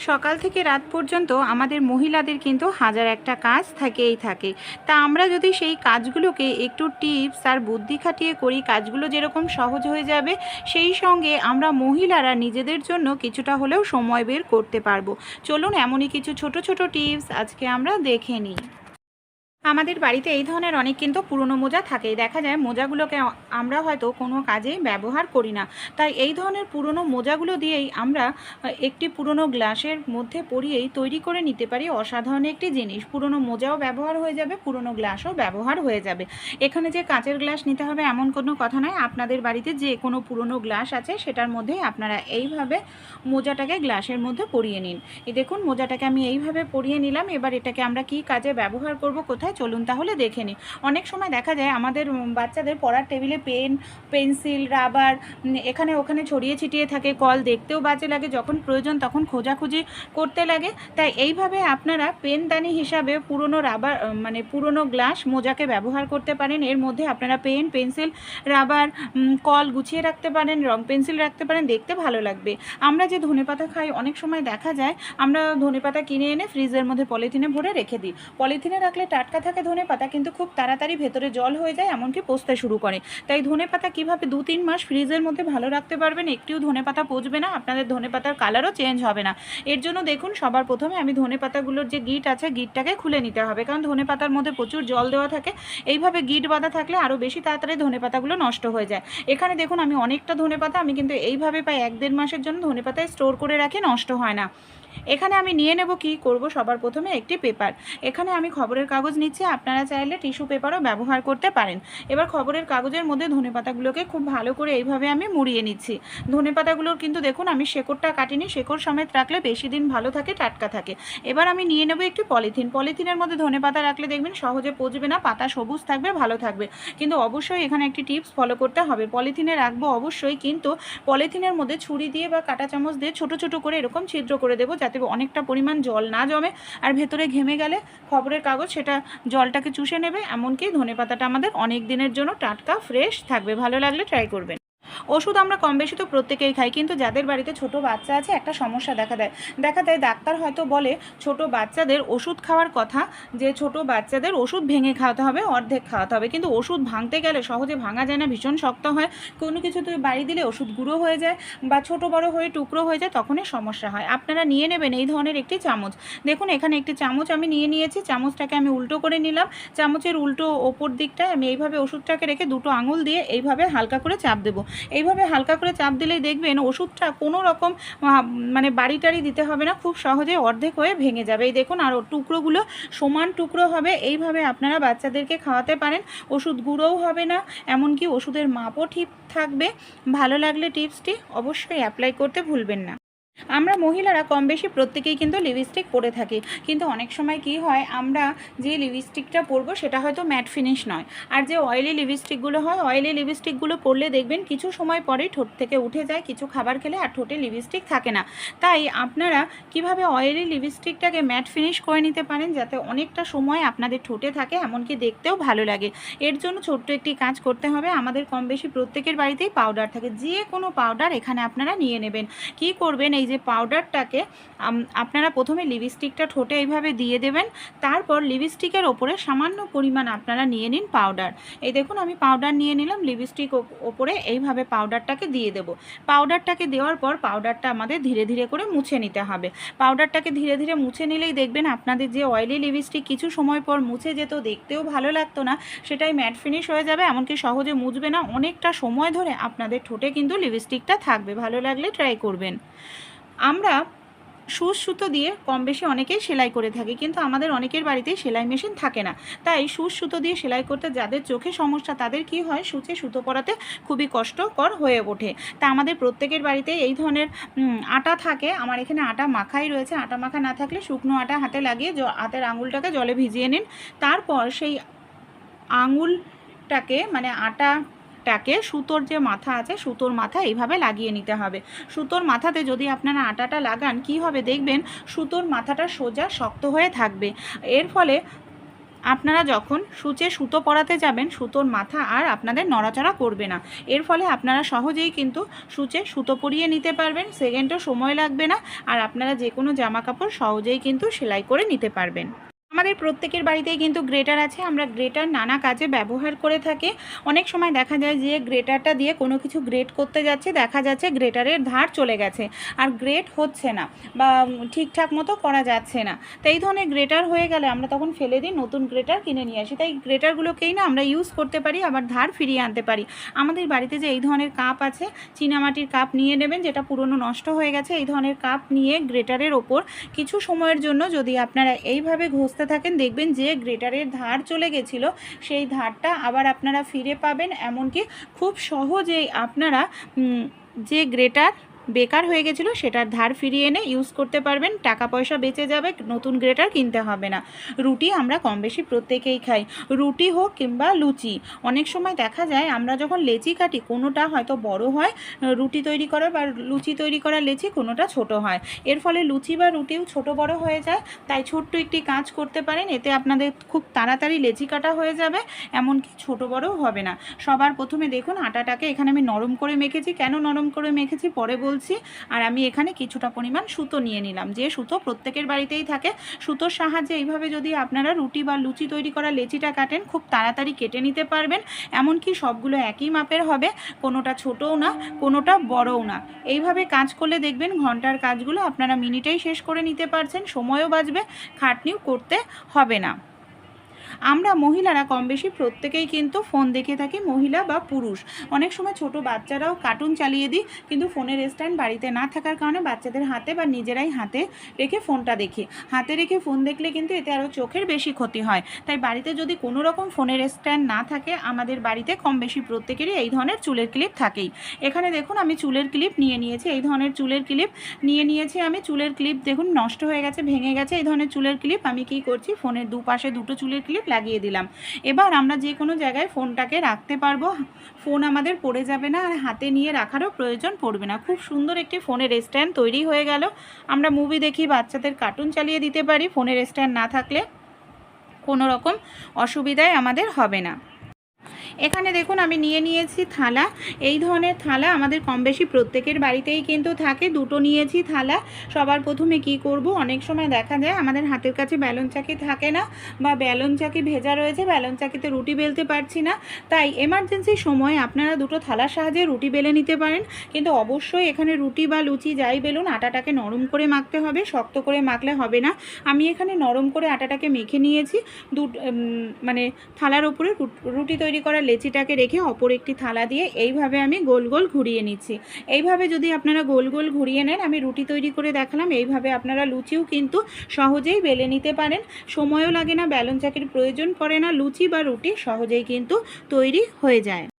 সকাল থেকে রাত পর্যন্ত আমাদের মহিলাদের কিন্তু হাজার একটা কাজ থাকেই থাকে। তা আমরা যদি সেই কাজগুলোকে একটু টিপস আর বুদ্ধি খাটিয়ে করি, কাজগুলো যেরকম সহজ হয়ে যাবে, সেই সঙ্গে আমরা মহিলারা নিজেদের জন্য কিছুটা হলেও সময় বের করতে পারবো। চলুন এমনই কিছু ছোট ছোট টিপস আজকে আমরা দেখে নিই। আমাদের বাড়িতে এই ধরনের অনেক কিন্তু পুরনো মোজা থাকেই। দেখা যায় মোজাগুলোকে আমরা হয়তো কোনো কাজেই ব্যবহার করি না, তাই এই ধরনের পুরনো মোজাগুলো দিয়েই আমরা একটি পুরনো গ্লাসের মধ্যে পরিয়েই তৈরি করে নিতে পারি অসাধারণ একটি জিনিস। পুরনো মোজাও ব্যবহার হয়ে যাবে, পুরনো গ্লাসও ব্যবহার হয়ে যাবে। এখানে যে কাঁচের গ্লাস নিতে হবে এমন কোনো কথা নয়, আপনাদের বাড়িতে যে কোনো পুরনো গ্লাস আছে সেটার মধ্যেই আপনারা এইভাবে মোজাটাকে গ্লাসের মধ্যে পরিয়ে নিন। এই দেখুন মোজাটাকে আমি এইভাবে পরিয়ে নিলাম। এবার এটাকে আমরা কি কাজে ব্যবহার করব, কোথায়, চলুন তাহলে দেখে নিই। অনেক সময় দেখা যায় আমাদের বাচ্চাদের পড়ার টেবিলে পেন, পেন্সিল, রাবার এখানে ওখানে ছড়িয়ে ছিটিয়ে থাকে। কল দেখতেও বাজে লাগে, যখন প্রয়োজন তখন খোঁজাখুঁজি করতে লাগে। তাই এইভাবে আপনারা পেনদানি হিসাবে পুরনো রাবার পুরনো গ্লাস মোজাকে ব্যবহার করতে পারেন। এর মধ্যে আপনারা পেন, পেন্সিল, রাবার, কল গুছিয়ে রাখতে পারেন, রং পেন্সিল রাখতে পারেন, দেখতে ভালো লাগবে। আমরা যে ধনেপাতা খাই অনেক সময় দেখা যায় আমরা ধনেপাতা কিনে এনে ফ্রিজের মধ্যে পলিথিনে ভরে রেখে দিই। পলিথিনে রাখলে টাটকা থাকে ধনেপাতা, কিন্তু খুব তাড়াতাড়ি ভেতরে জল হয়ে যায়, এমনকি পচতে শুরু করে। তাই ধনেপাতা কীভাবে 2-3 মাস ফ্রিজের মধ্যে ভালো রাখতে পারবেন, একটিও ধনেপাতা পচবে না, আপনাদের ধনেপাতার কালারও চেঞ্জ হবে না। এর জন্য দেখুন সবার প্রথমে আমি ধনেপাতাগুলোর যে গিঁট আছে গিঁটটাকে খুলে নিতে হবে, কারণ ধনেপাতার মধ্যে প্রচুর জল দেওয়া থাকে। এইভাবে গিঁট বাঁধা থাকলে আরও বেশি তাড়াতাড়ি ধনেপাতাগুলো নষ্ট হয়ে যায়। এখানে দেখুন আমি অনেকটা ধনেপাতা আমি কিন্তু এইভাবে প্রায় 1-1.5 মাসের জন্য ধনেপাতায় স্টোর করে রাখি, নষ্ট হয় না। এখানে আমি নিয়ে নেব কি করব, সবার প্রথমে একটি পেপার। এখানে আমি খবরের কাগজ নিচ্ছি, আপনারা চাইলে টিস্যু পেপারও ব্যবহার করতে পারেন। এবার খবরের কাগজের মধ্যে ধনেপাতাগুলোকে খুব ভালো করে এইভাবে আমি মুড়িয়ে নিচ্ছি। ধনেপাতাগুলোর কিন্তু দেখুন আমি শেকড়টা কাটিনি, শেকড় সমেত রাখলে বেশি দিন ভালো থাকে, টাটকা থাকে। এবার আমি নিয়ে নেব একটি পলিথিন। পলিথিনের মধ্যে ধনেপাতা রাখলে দেখবেন সহজে পচবে না, পাতা সবুজ থাকবে, ভালো থাকবে। কিন্তু অবশ্যই এখানে একটি টিপস ফলো করতে হবে। পলিথিনে রাখবো অবশ্যই, কিন্তু পলিথিনের মধ্যে ছুরি দিয়ে বা কাঁটা চামচ দিয়ে ছোট ছোট করে এরকম ছিদ্র করে দেবো, যাতে অনেকটা পরিমাণ জল না জমে। আর ভেতরে ঘেমে গেলে খবরের কাগজ সেটা জলটাকে চুষে নেবে, এমনকি ধনেপাতাটা আমাদের অনেক দিনের জন্য টাটকা ফ্রেশ থাকবে। ভালো লাগলে ট্রাই করবেন। ওষুধ আমরা কম বেশি তো প্রত্যেকেই খাই, কিন্তু যাদের বাড়িতে ছোট বাচ্চা আছে একটা সমস্যা দেখা দেয় ডাক্তার হয়তো বলে ছোট বাচ্চাদের ওষুধ খাওয়ার কথা, যে ছোট বাচ্চাদের ওষুধ ভেঙে খাওয়াতে হবে, অর্ধেক খাওয়াতে হবে। কিন্তু ওষুধ ভাঙতে গেলে সহজে ভাঙা যায় না, ভীষণ শক্ত হয়। কোনো কিছু তুই বাড়ি দিলে ওষুধ গুঁড়ো হয়ে যায় বা ছোট বড় হয়ে টুকরো হয়ে যায়, তখনই সমস্যা হয়। আপনারা নিয়ে নেবেন এই ধরনের একটি চামচ। দেখুন এখানে একটি চামচ আমি নিয়েছি, চামচটাকে আমি উল্টো করে নিলাম। চামচের উল্টো ওপর দিকটায় আমি এইভাবে ওষুধটাকে রেখে দুটো আঙুল দিয়ে এইভাবে হালকা করে চাপ দেবো। এইভাবে হালকা করে চাপ দিলেই দেখবেন ওষুধটা কোনো রকম বাড়ি টাড়ি দিতে হবে না, খুব সহজে অর্ধেক হয়ে ভেঙে যাবে। এই দেখুন আর টুকরোগুলো সমান টুকরো হবে। এইভাবে আপনারা বাচ্চাদেরকে খাওয়াতে পারেন, ওষুধ গুঁড়োও হবে না, এমনকি ওষুধের মাপও ঠিক থাকবে। ভালো লাগলে টিপসটি অবশ্যই অ্যাপ্লাই করতে ভুলবেন না। আমরা মহিলারা কম বেশি প্রত্যেকেই কিন্তু লিপস্টিক পরে থাকি, কিন্তু অনেক সময় কি হয় আমরা যে লিপস্টিকটা পরবো সেটা হয়তো ম্যাট ফিনিশ নয়। আর যে অয়েলি লিপস্টিকগুলো হয়, অয়েলি লিপস্টিকগুলো পরলে দেখবেন কিছু সময় পরেই ঠোঁট থেকে উঠে যায়, কিছু খাবার খেলে আর ঠোঁটে লিপস্টিক থাকে না। তাই আপনারা কিভাবে অয়েলি লিপস্টিকটাকে ম্যাট ফিনিশ করে নিতে পারেন, যাতে অনেকটা সময় আপনাদের ঠোঁটে থাকে, এমনকি দেখতেও ভালো লাগে। এর জন্য ছোট্ট একটি কাজ করতে হবে। আমাদের কম বেশি প্রত্যেকের বাড়িতেই পাউডার থাকে, যে কোনো পাউডার এখানে আপনারা নিয়ে নেবেন। কি করবেন, এই যে পাউডারটাকে আপনারা প্রথমে লিপস্টিকটা ঠোঁটে এইভাবে দিয়ে দেবেন, তারপর লিপস্টিকের ওপরে সামান্য পরিমাণ আপনারা নিয়ে নিন পাউডার। এই দেখুন আমি পাউডার নিয়ে নিলাম, লিপস্টিক ওপরে এইভাবে পাউডারটাকে দিয়ে দেব। পাউডারটাকে দেওয়ার পর পাউডারটা আমাদের ধীরে ধীরে করে মুছে নিতে হবে। পাউডারটাকে ধীরে ধীরে মুছে নিলেই দেখবেন আপনাদের যে অয়েলি লিপস্টিক কিছু সময় পর মুছে যেত, দেখতেও ভালো লাগতো না, সেটাই ম্যাট ফিনিশ হয়ে যাবে, এমনকি সহজে মুছবে না, অনেকটা সময় ধরে আপনাদের ঠোঁটে কিন্তু লিপস্টিকটা থাকবে। ভালো লাগলে ট্রাই করবেন। আমরা সুচ সুতো দিয়ে কম বেশি অনেকেই সেলাই করে থাকি, কিন্তু আমাদের অনেকের বাড়িতেই সেলাই মেশিন থাকে না। তাই সুচ সুতো দিয়ে সেলাই করতে যাদের চোখে সমস্যা তাদের কি হয়, সূচে সুতো পরাতে খুবই কষ্টকর হয়ে ওঠে। তা আমাদের প্রত্যেকের বাড়িতেই এই ধরনের আটা থাকে। আমার এখানে আটা মাখাই রয়েছে। আটা মাখা না থাকলে শুকনো আটা হাতে লাগিয়ে হাতের আঙুলটাকে জলে ভিজিয়ে নিন। তারপর সেই আঙুলটাকে আটাটাকে সুতোর যে মাথা আছে সুতোর মাথা এইভাবে লাগিয়ে নিতে হবে। সুতোর মাথাতে যদি আপনারা আটাটা লাগান কি হবে দেখবেন সুতোর মাথাটা সোজা শক্ত হয়ে থাকবে। এর ফলে আপনারা যখন সূচে সুতো পরাতে যাবেন, সুতোর মাথা আর আপনাদের নড়াচড়া করবে না। এর ফলে আপনারা সহজেই কিন্তু সূচে সুতো পরিয়ে নিতে পারবেন, সেকেন্ডও সময় লাগবে না, আর আপনারা যে কোনো জামা কাপড় সহজেই কিন্তু সেলাই করে নিতে পারবেন। আমাদের প্রত্যেকের বাড়িতেই কিন্তু গ্রেটার আছে। আমরা গ্রেটার নানা কাজে ব্যবহার করে থাকি। অনেক সময় দেখা যায় যে গ্রেটারটা দিয়ে কোনো কিছু গ্রেট করতে যাচ্ছে, দেখা যাচ্ছে গ্রেটারের ধার চলে গেছে আর গ্রেট হচ্ছে না বা ঠিকঠাক মতো করা যাচ্ছে না। তো এই ধরনের গ্রেটার হয়ে গেলে আমরা তখন ফেলে দিই, নতুন গ্রেটার কিনে নিয়ে আসি। তাই গ্রেটারগুলোকেই না আমরা ইউজ করতে পারি, আবার ধার ফিরিয়ে আনতে পারি। আমাদের বাড়িতে যে এই ধরনের কাপ আছে, চীনামাটির কাপ নিয়ে নেবেন, যেটা পুরনো নষ্ট হয়ে গেছে। এই ধরনের কাপ নিয়ে গ্রেটারের ওপর কিছু সময়ের জন্য যদি আপনারা এইভাবে ঘষতে থাকেন, দেখবেন যে গ্রেটারের ধার চলে গেছিলো সেই ধারটা আবার আপনারা ফিরে পাবেন। এমনকি খুব সহজেই আপনারা যে গ্রেটার বেকার হয়ে গেছিলো সেটার ধার ফিরিয়ে এনে ইউজ করতে পারবেন। টাকা পয়সা বেঁচে যাবে, নতুন গ্রেটার কিনতে হবে না। রুটি আমরা কম বেশি প্রত্যেকেই খাই, রুটি হোক কিংবা লুচি। অনেক সময় দেখা যায় আমরা যখন লেচি কাটি, কোনোটা হয়তো বড় হয় রুটি তৈরি করার বা লুচি তৈরি করার লেচি, কোনোটা ছোট হয়। এর ফলে লুচি বা রুটিও ছোট বড় হয়ে যায়। তাই ছোট্ট একটি কাজ করতে পারেন, এতে আপনাদের খুব তাড়াতাড়ি লেচি কাটা হয়ে যাবে, এমনকি ছোট বড়ও হবে না। সবার প্রথমে দেখুন আটাটাকে এখানে আমি নরম করে মেখেছি। কেন নরম করে মেখেছি পরে বলছি। আর আমি এখানে কিছুটা পরিমাণ সুতো নিয়ে নিলাম, যে সুতো প্রত্যেকের বাড়িতেই থাকে। সুতোর সাহায্যে এইভাবে যদি আপনারা রুটি বা লুচি তৈরি করা লেচিটা কাটেন, খুব তাড়াতাড়ি কেটে নিতে পারবেন। এমনকি সবগুলো একই মাপের হবে, কোনোটা ছোটও না কোনোটা বড়ও না। এইভাবে কাজ করলে দেখবেন ঘন্টার কাজগুলো আপনারা মিনিটেই শেষ করে নিতে পারছেন, সময়ও বাঁচবে, খাটনিও করতে হবে না। আমরা মহিলারা কম বেশি প্রত্যেকেই কিন্তু ফোন দেখে থাকি, মহিলা বা পুরুষ। অনেক সময় ছোট বাচ্চারাও কার্টুন চালিয়ে দিই, কিন্তু ফোনের স্ট্যান্ড বাড়িতে না থাকার কারণে বাচ্চাদের হাতে বা নিজেরাই হাতে রেখে ফোনটা দেখি। হাতে রেখে ফোন দেখলে কিন্তু এতে আরও চোখের বেশি ক্ষতি হয়। তাই বাড়িতে যদি কোনো রকম ফোনের স্ট্যান্ড না থাকে, আমাদের বাড়িতে কম বেশি প্রত্যেকেরই এই ধরনের চুলের ক্লিপ থাকেই। এখানে দেখুন আমি চুলের ক্লিপ নিয়ে নিয়েছি, এই ধরনের চুলের ক্লিপ নিয়ে নিয়েছি আমি। চুলের ক্লিপ দেখুন নষ্ট হয়ে গেছে, ভেঙে গেছে। এই ধরনের চুলের ক্লিপ আমি কি করছি, ফোনের দুপাশে দুটো চুলের ক্লিপ লাগিয়ে দিলাম। এবার আমরা যে কোনো জায়গায় ফোনটাকে রাখতে পারবো, ফোন আমাদের পড়ে যাবে না, আর হাতে নিয়ে রাখারও প্রয়োজন পড়বে না। খুব সুন্দর একটি ফোনের স্ট্যান্ড তৈরি হয়ে গেল। আমরা মুভি দেখি, বাচ্চাদের কার্টুন চালিয়ে দিতে পারি, ফোনের স্ট্যান্ড না থাকলে কোনো রকম অসুবিধায় আমাদের হবে না। এখানে দেখুন আমি নিয়ে নিয়েছি থালা। এই ধরনের থালা আমাদের কম বেশি প্রত্যেকের বাড়িতেই কিন্তু থাকে। দুটো নিয়েছি থালা। সবার প্রথমে কি করব, অনেক সময় দেখা যায় আমাদের হাতের কাছে ব্যালন চাকি থাকে না, বা ব্যালন চাকি ভেজা রয়েছে, ব্যালন চাকিতে রুটি বেলতে পারছি না। তাই এমার্জেন্সি সময় আপনারা দুটো থালার সাহায্যে রুটি বেলে নিতে পারেন। কিন্তু অবশ্যই এখানে রুটি বা লুচি যাই বেলুন, আটাটাকে নরম করে মাখতে হবে, শক্ত করে মাখলে হবে না। আমি এখানে নরম করে আটাটাকে মেখে নিয়েছি। মানে থালার উপরে রুটি তৈরি করা লেচিটাকে রেখে অপর একটি থালা দিয়ে এইভাবে আমি গোল গোল ঘুরিয়ে নিচ্ছি। এইভাবে যদি আপনারা গোল গোল ঘুরিয়ে নেন, আমি রুটি তৈরি করে দেখালাম, এইভাবে আপনারা লুচিও কিন্তু সহজেই বেলে নিতে পারেন। সময়ও লাগে না, ব্যালন চাকির প্রয়োজন পড়ে না, লুচি বা রুটি সহজেই কিন্তু তৈরি হয়ে যায়।